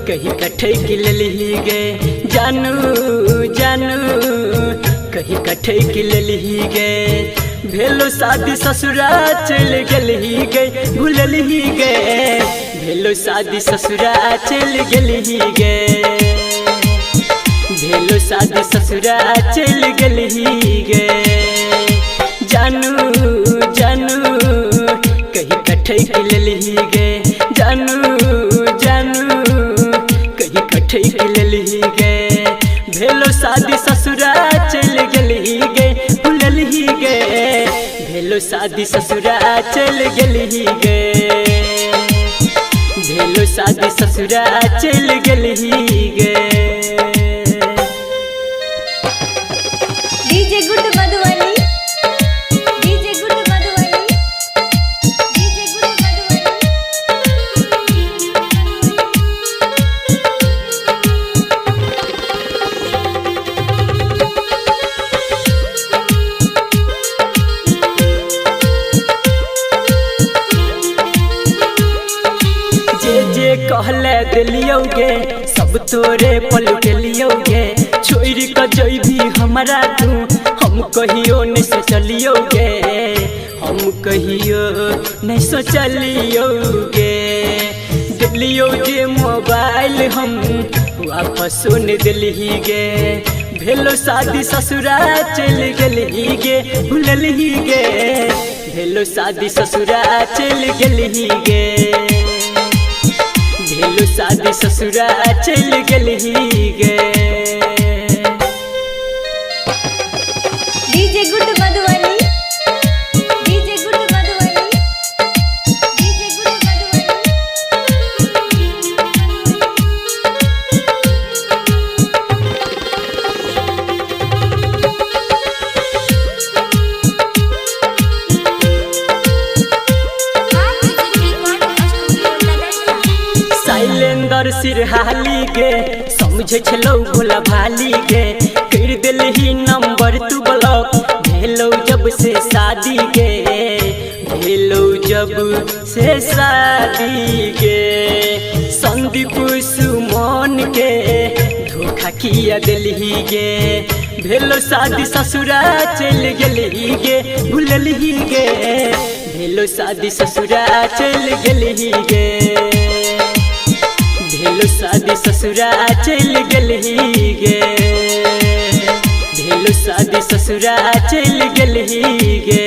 कहीं कठे किलली गे जानू जानू कहीं कठे किलली गे भेलो शादी ससुरा चल गली गे भूलली गे भेलो शादी ससुरा चल गली गे भेलो शादी ससुरा चल गली गे जानू जानू कहीं कठे किलली गे जानू लली गे भेलो शादी ससुरा चल गली गे भूलली गे भेलो शादी ससुरा चल गली गे भेलो शादी ससुरा चल गली गे। डीजे गुड मधुबनी डीजे गुड मधुबनी डीजे गुड जे कहले दिलियोगे सब तोरे पलट लियोगे छोड़ कर जइभी हमारा तू हम कहियो नहीं सोचलियोगे हम कहियो नहीं सोचलियोगे दिलियोगे मोबाइल हम वापस सुन दिली गे भेलो शादी ससुरा चल गली गे भूलली गे भेलो शादी ससुरा चल गली गे भेलो शादी ससुरा चल गली गे। डीजे गुड मधुबनी डीजे गुड मधुबनी डीजे गुड शैलेंद्र सिरहाली गे समझे छलो भोला भाली गे कर दिलही नंबर तू ब्लॉक भेलो जब से शादी गे भेलो जब से शादी गे संदीप सुमन के धोखा किया दिलही गे भेलो शादी ससुरा चल गली गे भूलली गे भेलो शादी ससुरा चल गली गे भेलो शादी ससुरा चल गली गे भेलो शादी ससुरा चल गली गे।